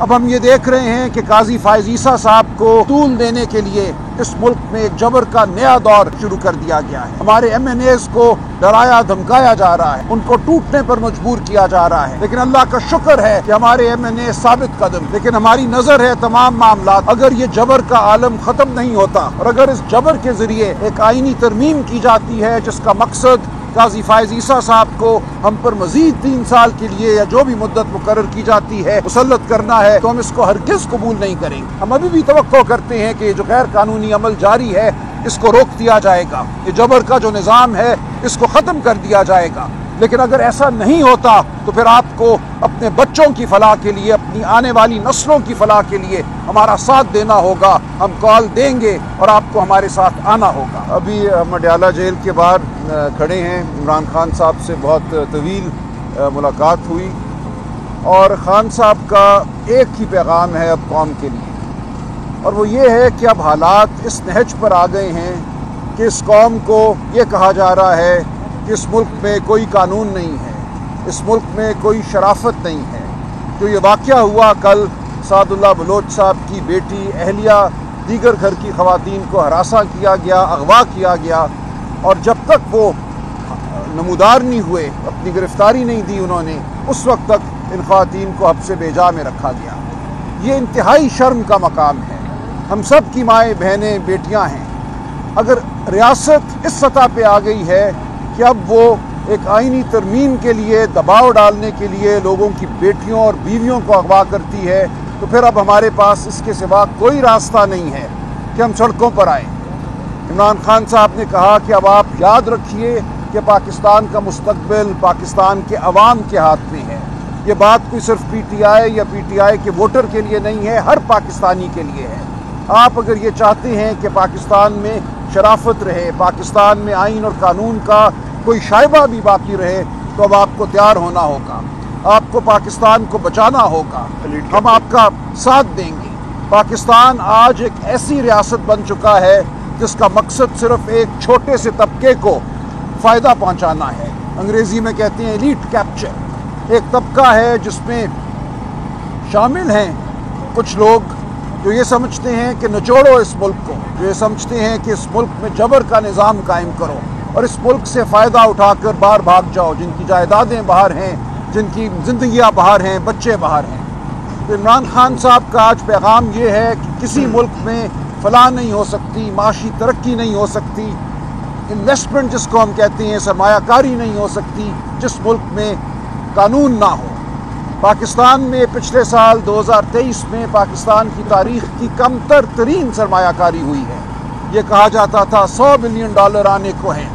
اب ہم یہ دیکھ رہے ہیں کہ قاضی فائز عیسیٰ صاحب کو طول دینے کے لیے اس ملک میں ایک جبر کا نیا دور شروع کر دیا گیا ہے۔ ہمارے ایم این ایز کو ڈرایا دھمکایا جا رہا ہے، ان کو ٹوٹنے پر مجبور کیا جا رہا ہے، لیکن اللہ کا شکر ہے کہ ہمارے ایم این اے ثابت قدم، لیکن ہماری نظر ہے تمام معاملات اگر یہ جبر کا عالم ختم نہیں ہوتا اور اگر اس جبر کے ذریعے ایک آئینی ترمیم کی جاتی ہے جس کا مقصد قاضی فائز عیسیٰ صاحب کو ہم پر مزید 3 سال کے لیے یا جو بھی مدت مقرر کی جاتی ہے مسلط کرنا ہے، تو ہم اس کو ہرگز قبول نہیں کریں گے۔ ہم ابھی بھی توقع کرتے ہیں کہ یہ جو غیر قانونی عمل جاری ہے اس کو روک دیا جائے گا، یہ جبر کا جو نظام ہے اس کو ختم کر دیا جائے گا، لیکن اگر ایسا نہیں ہوتا تو پھر آپ کو اپنے بچوں کی فلاح کے لیے، اپنی آنے والی نسلوں کی فلاح کے لیے ہمارا ساتھ دینا ہوگا۔ ہم کال دیں گے اور آپ کو ہمارے ساتھ آنا ہوگا۔ ابھی ہم اڈیالہ جیل کے باہر کھڑے ہیں، عمران خان صاحب سے بہت طویل ملاقات ہوئی اور خان صاحب کا ایک ہی پیغام ہے اب قوم کے لیے، اور وہ یہ ہے کہ اب حالات اس نہج پر آ گئے ہیں کہ اس قوم کو یہ کہا جا رہا ہے کہ اس ملک میں کوئی قانون نہیں ہے، اس ملک میں کوئی شرافت نہیں ہے۔ جو یہ واقعہ ہوا کل، سعد اللہ بلوچ صاحب کی بیٹی، اہلیہ، دیگر گھر کی خواتین کو ہراساں کیا گیا، اغوا کیا گیا، اور جب تک وہ نمودار نہیں ہوئے، اپنی گرفتاری نہیں دی انہوں نے، اس وقت تک ان خواتین کو حبس بیجا میں رکھا گیا۔ یہ انتہائی شرم کا مقام ہے۔ ہم سب کی مائیں، بہنیں، بیٹیاں ہیں۔ اگر ریاست اس سطح پہ آ گئی ہے کہ اب وہ ایک آئینی ترمیم کے لیے دباؤ ڈالنے کے لیے لوگوں کی بیٹیوں اور بیویوں کو اغوا کرتی ہے، تو پھر اب ہمارے پاس اس کے سوا کوئی راستہ نہیں ہے کہ ہم سڑکوں پر آئیں۔ عمران خان صاحب نے کہا کہ اب آپ یاد رکھیے کہ پاکستان کا مستقبل پاکستان کے عوام کے ہاتھ میں ہے۔ یہ بات کوئی صرف پی ٹی آئی یا پی ٹی آئی کے ووٹر کے لیے نہیں ہے، ہر پاکستانی کے لیے ہے۔ آپ اگر یہ چاہتے ہیں کہ پاکستان میں شرافت رہے، پاکستان میں آئین اور قانون کا کوئی شائبہ بھی باقی رہے، تو اب آپ کو تیار ہونا ہوگا، آپ کو پاکستان کو بچانا ہوگا، ہم آپ کا ساتھ دیں گے۔ پاکستان آج ایک ایسی ریاست بن چکا ہے جس کا مقصد صرف ایک چھوٹے سے طبقے کو فائدہ پہنچانا ہے۔ انگریزی میں کہتے ہیں ایلیٹ کیپچر۔ ایک طبقہ ہے جس میں شامل ہیں کچھ لوگ جو یہ سمجھتے ہیں کہ نچوڑو اس ملک کو، جو یہ سمجھتے ہیں کہ اس ملک میں جبر کا نظام قائم کرو اور اس ملک سے فائدہ اٹھا کر باہر بھاگ جاؤ، جن کی جائیدادیں باہر ہیں، جن کی زندگیاں باہر ہیں، بچے باہر ہیں۔ تو عمران خان صاحب کا آج پیغام یہ ہے کہ کسی ملک میں فلاح نہیں ہو سکتی، معاشی ترقی نہیں ہو سکتی، انویسٹمنٹ جس کو ہم کہتے ہیں سرمایہ کاری نہیں ہو سکتی جس ملک میں قانون نہ ہو۔ پاکستان میں پچھلے سال 2023 میں پاکستان کی تاریخ کی کم ترین سرمایہ کاری ہوئی ہے۔ یہ کہا جاتا تھا $100 بلین آنے کو ہیں،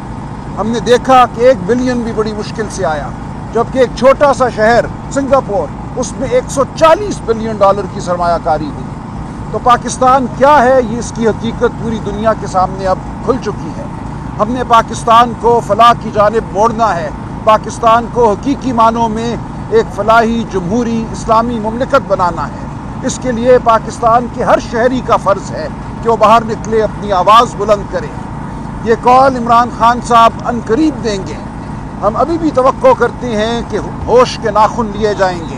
ہم نے دیکھا کہ 1 بلین بھی بڑی مشکل سے آیا، جبکہ ایک چھوٹا سا شہر سنگاپور، اس میں $140 بلین کی سرمایہ کاری ہوئی۔ تو پاکستان کیا ہے، یہ اس کی حقیقت پوری دنیا کے سامنے اب کھل چکی ہے۔ ہم نے پاکستان کو فلاح کی جانب موڑنا ہے، پاکستان کو حقیقی معنوں میں ایک فلاحی، جمہوری، اسلامی مملکت بنانا ہے۔ اس کے لیے پاکستان کے ہر شہری کا فرض ہے کہ وہ باہر نکلے، اپنی آواز بلند کرے۔ یہ کال عمران خان صاحب عنقریب دیں گے۔ ہم ابھی بھی توقع کرتے ہیں کہ ہوش کے ناخن لیے جائیں گے۔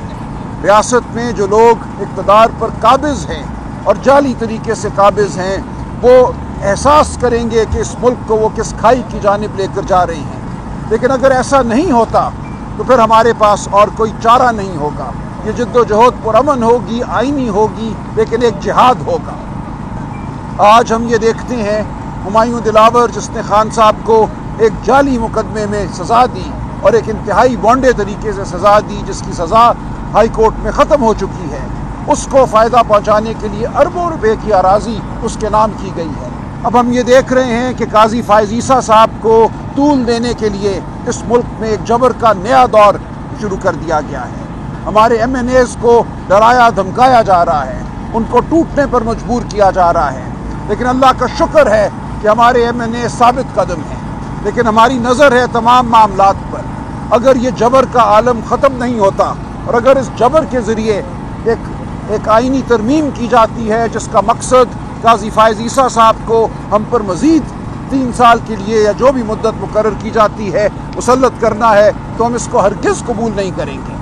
ریاست میں جو لوگ اقتدار پر قابض ہیں اور جعلی طریقے سے قابض ہیں، وہ احساس کریں گے کہ اس ملک کو وہ کس کھائی کی جانب لے کر جا رہے ہیں۔ لیکن اگر ایسا نہیں ہوتا تو پھر ہمارے پاس اور کوئی چارہ نہیں ہوگا۔ یہ جد و جہد پرامن ہوگی، آئینی ہوگی، لیکن ایک جہاد ہوگا۔ آج ہم یہ دیکھتے ہیں ہمایوں دلاور جس نے خان صاحب کو ایک جعلی مقدمے میں سزا دی اور ایک انتہائی بونڈے طریقے سے سزا دی، جس کی سزا ہائی کورٹ میں ختم ہو چکی ہے، اس کو فائدہ پہنچانے کے لیے اربوں روپے کی اراضی اس کے نام کی گئی ہے۔ اب ہم یہ دیکھ رہے ہیں کہ قاضی فائز عیسیٰ صاحب کو طول دینے کے لیے اس ملک میں ایک جبر کا نیا دور شروع کر دیا گیا ہے۔ ہمارے ایم این ایز کو ڈرایا دھمکایا جا رہا ہے، ان کو ٹوٹنے پر مجبور کیا جا رہا ہے، لیکن اللہ کا شکر ہے کہ ہمارے ایم این اے ثابت قدم ہیں، لیکن ہماری نظر ہے تمام معاملات پر اگر یہ جبر کا عالم ختم نہیں ہوتا اور اگر اس جبر کے ذریعے ایک آئینی ترمیم کی جاتی ہے جس کا مقصد قاضی فائز عیسیٰ صاحب کو ہم پر مزید 3 سال کے لیے یا جو بھی مدت مقرر کی جاتی ہے مسلط کرنا ہے، تو ہم اس کو ہرگز قبول نہیں کریں گے۔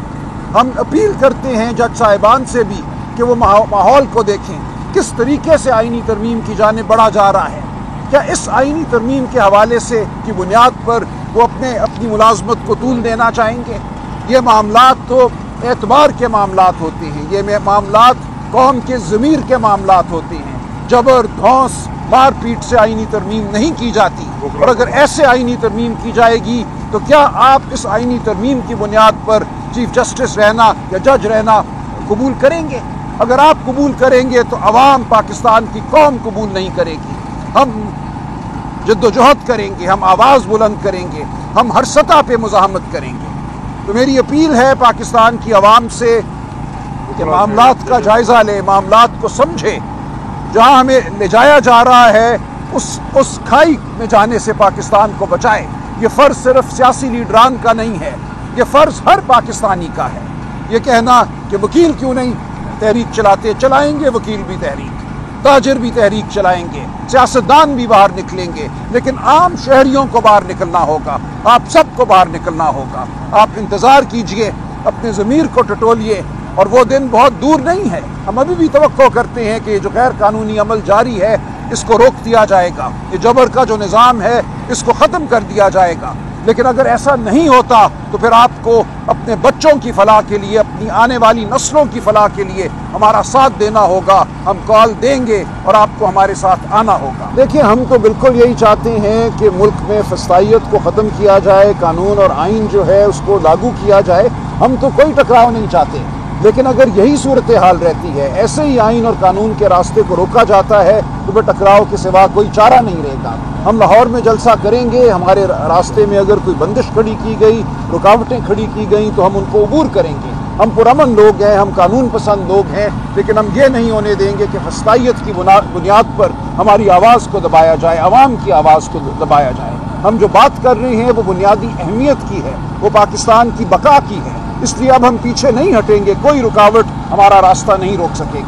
ہم اپیل کرتے ہیں جج صاحبان سے بھی کہ کہ وہ ماحول کو دیکھیں کس طریقے سے آئینی ترمیم کی جانب بڑھا جا رہا ہے. کیا اس آئینی ترمیم کے حوالے سے کی بنیاد پر وہ اپنی ملازمت کو طول دینا چاہیں گے؟ یہ معاملات تو اعتبار کے معاملات ہوتے ہیں، یہ معاملات قوم کے ضمیر کے معاملات ہوتے ہیں. جبر دھونس مار پیٹ سے آئینی ترمیم نہیں کی جاتی، اور اگر ایسے آئینی ترمیم کی جائے گی تو کیا آپ اس آئینی ترمیم کی بنیاد پر چیف جسٹس رہنا یا جج رہنا قبول کریں گے؟ اگر آپ قبول کریں گے تو عوام پاکستان کی قوم قبول نہیں کرے گی. ہم جد و جہد کریں گے، ہم آواز بلند کریں گے، ہم ہر سطح پہ مزاحمت کریں گے. تو میری اپیل ہے پاکستان کی عوام سے کہ معاملات کا جائزہ لے، معاملات کو سمجھے. جہاں ہمیں لے جایا جا رہا ہے اس کھائی میں جانے سے پاکستان کو بچائے. یہ فرض صرف سیاسی لیڈران کا نہیں ہے، یہ فرض ہر پاکستانی کا ہے. یہ کہنا کہ وکیل کیوں نہیں تحریک چلاتے، چلائیں گے وکیل بھی تحریک، تاجر بھی تحریک چلائیں گے، سیاستدان بھی باہر نکلیں گے، لیکن عام شہریوں کو باہر نکلنا ہوگا، آپ سب کو باہر نکلنا ہوگا. آپ انتظار کیجئے، اپنے ضمیر کو ٹٹولیے، اور وہ دن بہت دور نہیں ہے. ہم ابھی بھی توقع کرتے ہیں کہ جو غیر قانونی عمل جاری ہے اس کو روک دیا جائے گا، یہ جبر کا جو نظام ہے اس کو ختم کر دیا جائے گا. لیکن اگر ایسا نہیں ہوتا تو پھر آپ کو اپنے بچوں کی فلاح کے لیے، اپنی آنے والی نسلوں کی فلاح کے لیے ہمارا ساتھ دینا ہوگا. ہم کال دیں گے اور آپ کو ہمارے ساتھ آنا ہوگا. دیکھیں، ہم تو بالکل یہی چاہتے ہیں کہ ملک میں فسطائیت کو ختم کیا جائے، قانون اور آئین جو ہے اس کو لاگو کیا جائے. ہم تو کوئی ٹکراؤ نہیں چاہتے، لیکن اگر یہی صورتحال رہتی ہے، ایسے ہی آئین اور قانون کے راستے کو روکا جاتا ہے، تو پھر ٹکراؤ کے سوا کوئی چارہ نہیں رہے گا. ہم لاہور میں جلسہ کریں گے، ہمارے راستے میں اگر کوئی بندش کھڑی کی گئی، رکاوٹیں کھڑی کی گئیں تو ہم ان کو عبور کریں گے. ہم پرامن لوگ ہیں، ہم قانون پسند لوگ ہیں، لیکن ہم یہ نہیں ہونے دیں گے کہ فسطائیت کی بنیاد پر ہماری آواز کو دبایا جائے، عوام کی آواز کو دبایا جائے. ہم جو بات کر رہے ہیں وہ بنیادی اہمیت کی ہے، وہ پاکستان کی بقا کی ہے. اس لیے اب ہم پیچھے نہیں ہٹیں گے، کوئی رکاوٹ ہمارا راستہ نہیں روک سکے گی.